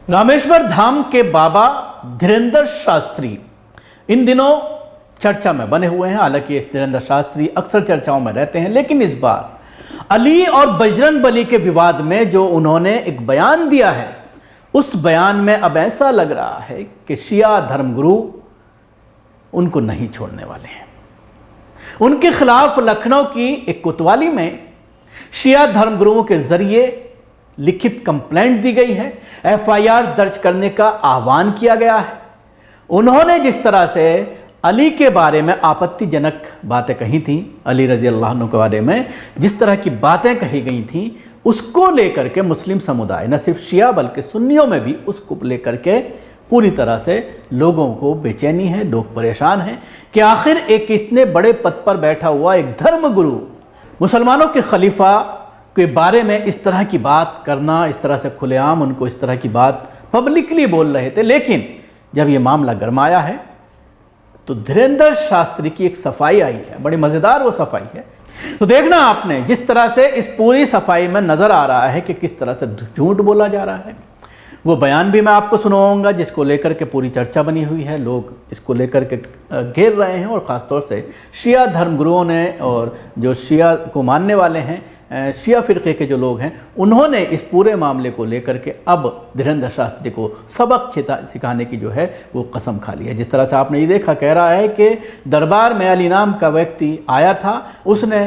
रामेश्वर धाम के बाबा धीरेंद्र शास्त्री इन दिनों चर्चा में बने हुए हैं। हालांकि धीरेंद्र शास्त्री अक्सर चर्चाओं में रहते हैं, लेकिन इस बार अली और बजरंगबली के विवाद में जो उन्होंने एक बयान दिया है, उस बयान में अब ऐसा लग रहा है कि शिया धर्मगुरु उनको नहीं छोड़ने वाले हैं। उनके खिलाफ लखनऊ की एक कोतवाली में शिया धर्मगुरुओं के जरिए लिखित कंप्लेंट दी गई है, एफआईआर दर्ज करने का आह्वान किया गया है। उन्होंने जिस तरह से अली के बारे में आपत्तिजनक बातें कही थी, अली रजी अल्लाह अन्हु के बारे में जिस तरह की बातें कही गई थी, उसको लेकर के मुस्लिम समुदाय न सिर्फ शिया बल्कि सुन्नियों में भी उसको लेकर के पूरी तरह से लोगों को बेचैनी है, लोग परेशान हैं कि आखिर एक इतने बड़े पद पर बैठा हुआ एक धर्मगुरु मुसलमानों के खलीफा के बारे में इस तरह की बात करना, इस तरह से खुलेआम उनको इस तरह की बात पब्लिकली बोल रहे थे। लेकिन जब ये मामला गरमाया है तो धीरेंद्र शास्त्री की एक सफाई आई है, बड़ी मज़ेदार वो सफाई है। तो देखना आपने जिस तरह से इस पूरी सफाई में नज़र आ रहा है कि किस तरह से झूठ बोला जा रहा है। वो बयान भी मैं आपको सुनाऊंगा जिसको लेकर के पूरी चर्चा बनी हुई है, लोग इसको लेकर के घेर रहे हैं और ख़ासतौर से शिया धर्मगुरुओं ने और जो शिया को मानने वाले हैं, शिया फ़िरक़े के जो लोग हैं, उन्होंने इस पूरे मामले को लेकर के अब धीरेंद्र शास्त्री को सबक सिखाने की जो है वो कसम खा ली है। जिस तरह से आपने ये देखा, कह रहा है कि दरबार में अली नाम का व्यक्ति आया था, उसने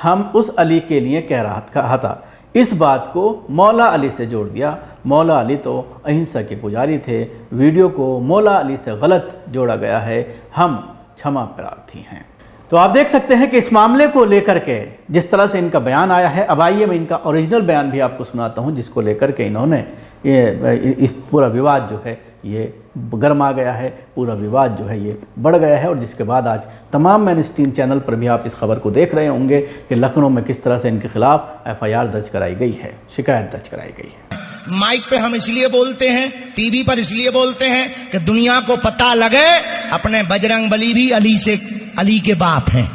हम उस अली के लिए कहा था, इस बात को मौला अली से जोड़ दिया। मौला अली तो अहिंसा के पुजारी थे, वीडियो को मौला अली से गलत जोड़ा गया है, हम क्षमा प्रार्थी हैं। तो आप देख सकते हैं कि इस मामले को लेकर के जिस तरह से इनका बयान आया है। अब आइए मैं इनका ओरिजिनल बयान भी आपको सुनाता हूं जिसको लेकर के इन्होंने इस पूरा विवाद जो है ये गर्मा गया है, पूरा विवाद जो है ये बढ़ गया है, और जिसके बाद आज तमाम मेनस्ट्रीम चैनल पर भी आप इस खबर को देख रहे होंगे कि लखनऊ में किस तरह से इनके खिलाफ एफआईआर दर्ज कराई गई है, शिकायत दर्ज कराई गई है। माइक पे हम इसलिए बोलते हैं, टीवी पर इसलिए बोलते हैं कि दुनिया को पता लगे अपने बजरंगबली भी अली के बाप हैं।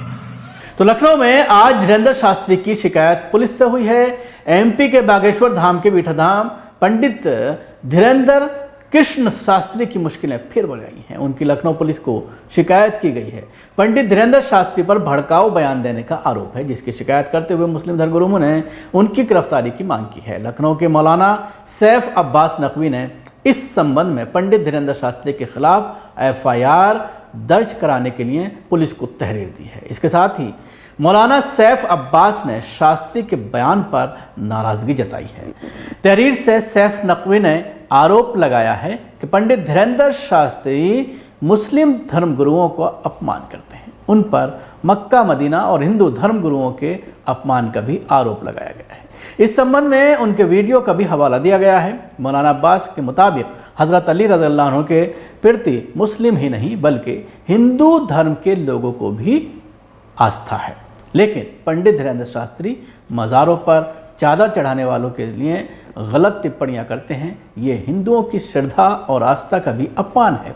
तो लखनऊ में आज धीरेंद्र शास्त्री की शिकायत पुलिस से हुई है। एमपी के बागेश्वर धाम के बीठाधाम पंडित धीरेंद्र कृष्ण शास्त्री की मुश्किलें फिर बढ़ गई हैं। उनकी लखनऊ पुलिस को शिकायत की गई है। पंडित धीरेंद्र शास्त्री पर भड़काऊ बयान देने का आरोप है, जिसकी शिकायत करते हुए मुस्लिम धर्मगुरुओं ने उनकी गिरफ्तारी की मांग की है। लखनऊ के मौलाना सैफ अब्बास नकवी ने इस संबंध में पंडित धीरेंद्र शास्त्री के खिलाफ एफआईआर दर्ज कराने के लिए पुलिस को तहरीर दी है। इसके साथ ही मौलाना सैफ अब्बास ने शास्त्री के बयान पर नाराजगी जताई है। तहरीर से सैफ नकवी ने आरोप लगाया है कि पंडित धीरेंद्र शास्त्री मुस्लिम धर्मगुरुओं को अपमान करते हैं। उन पर मक्का मदीना और हिंदू धर्मगुरुओं के अपमान का भी आरोप लगाया गया है। इस संबंध में उनके वीडियो का भी हवाला दिया गया है। मौलाना अब्बास के मुताबिक हज़रत अली रज़ी अल्लाह अन्हु के प्रति मुस्लिम ही नहीं बल्कि हिंदू धर्म के लोगों को भी आस्था है, लेकिन पंडित धीरेंद्र शास्त्री मज़ारों पर चादर चढ़ाने वालों के लिए गलत टिप्पणियां करते हैं। ये हिंदुओं की श्रद्धा और आस्था का भी अपमान है।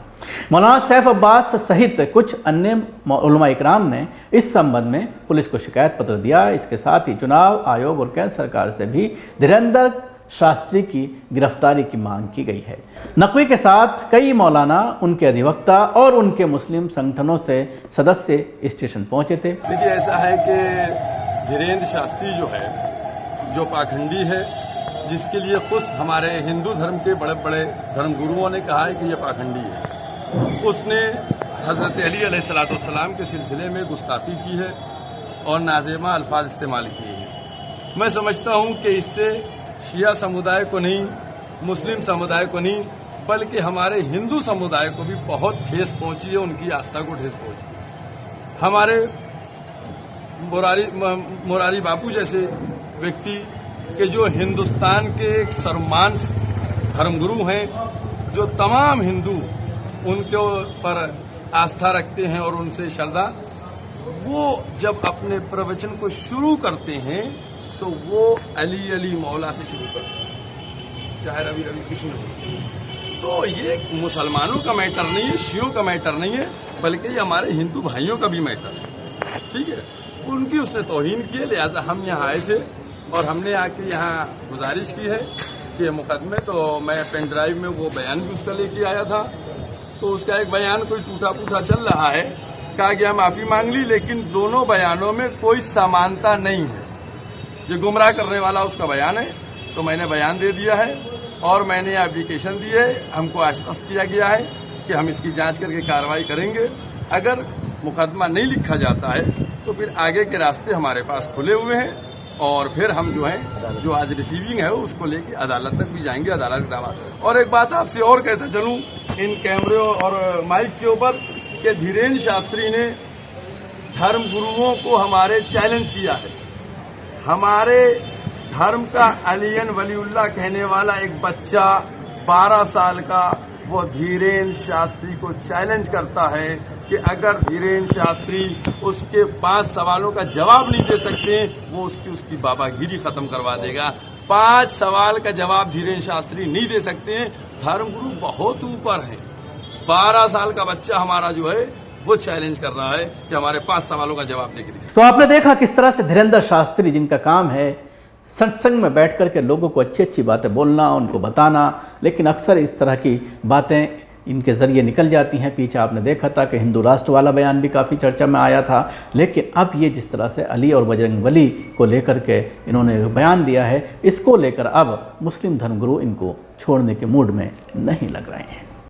मौलाना सैफ अब्बास सहित कुछ अन्य उलमा इकराम ने इस संबंध में पुलिस को शिकायत पत्र दिया। इसके साथ ही चुनाव आयोग और केंद्र सरकार से भी धीरेंद्र शास्त्री की गिरफ्तारी की मांग की गई है। नकवी के साथ कई मौलाना, उनके अधिवक्ता और उनके मुस्लिम संगठनों से सदस्य स्टेशन पहुंचे थे। देखिए, ऐसा है कि धीरेंद्र शास्त्री जो है, जो पाखंडी है, जिसके लिए खुद हमारे हिंदू धर्म के बड़े बड़े धर्मगुरुओं ने कहा है कि यह पाखंडी है, उसने हजरत अली अलैहिस्सलाम के सिलसिले में गुस्ताखी की है और नाज़ेमा अल्फाज इस्तेमाल किए हैं। मैं समझता हूं कि इससे शिया समुदाय को नहीं, मुस्लिम समुदाय को नहीं, बल्कि हमारे हिंदू समुदाय को भी बहुत ठेस पहुंची है, उनकी आस्था को ठेस पहुंची। हमारे मोरारी बापू जैसे व्यक्ति के जो हिंदुस्तान के एक सर्वमान्य धर्मगुरु हैं, जो तमाम हिंदू उनके पर आस्था रखते हैं और उनसे श्रद्धा, वो जब अपने प्रवचन को शुरू करते हैं तो वो अली अली मौला से शुरू करते हैं, चाहे रवि कृष्ण हो। तो ये मुसलमानों का मैटर नहीं है, शियों का मैटर नहीं है, बल्कि ये हमारे हिंदू भाइयों का भी मैटर है। ठीक है, उनकी उसने तौहीन की है, लिहाजा हम यहाँ आए थे और हमने आके यहाँ गुजारिश की है के मुकदमे, तो मैं पेन ड्राइव में वो बयान भी उसका लेके आया था। तो उसका एक बयान कोई टूटा फूटा चल रहा है, कहा गया माफी मांग ली, लेकिन दोनों बयानों में कोई समानता नहीं है। ये गुमराह करने वाला उसका बयान है। तो मैंने बयान दे दिया है और मैंने एप्लीकेशन दी है। हमको आश्वस्त किया गया है कि हम इसकी जांच करके कार्रवाई करेंगे। अगर मुकदमा नहीं लिखा जाता है तो फिर आगे के रास्ते हमारे पास खुले हुए हैं और फिर हम जो है, जो आज रिसीविंग है उसको लेके अदालत तक भी जाएंगे, अदालत के दावा। और एक बात आपसे और कहते चलूं इन कैमरे और माइक के ऊपर कि धीरेन्द्र शास्त्री ने धर्म गुरुओं को हमारे चैलेंज किया है। हमारे धर्म का अलियन वलीउल्लाह कहने वाला एक बच्चा 12 साल का, वो धीरेन्द्र शास्त्री को चैलेंज करता है कि अगर धीरेन्द्र शास्त्री उसके 5 सवालों का जवाब नहीं दे सकते, वो उसकी बाबागिरी खत्म करवा देगा। 5 सवाल का जवाब धीरेन्द्र शास्त्री नहीं दे सकते हैं। धर्मगुरु बहुत ऊपर हैं। 12 साल का बच्चा हमारा जो है वो चैलेंज कर रहा है कि हमारे 5 सवालों का जवाब दे के दिखाएं। तो आपने देखा किस तरह से धीरेन्द्र शास्त्री, जिनका काम है सत्संग में बैठ करके लोगों को अच्छी अच्छी बातें बोलना, उनको बताना, लेकिन अक्सर इस तरह की बातें इनके ज़रिए निकल जाती हैं। पीछे आपने देखा था कि हिंदू राष्ट्र वाला बयान भी काफ़ी चर्चा में आया था, लेकिन अब ये जिस तरह से अली और बजरंगबली को लेकर के इन्होंने बयान दिया है, इसको लेकर अब मुस्लिम धर्मगुरु इनको छोड़ने के मूड में नहीं लग रहे हैं।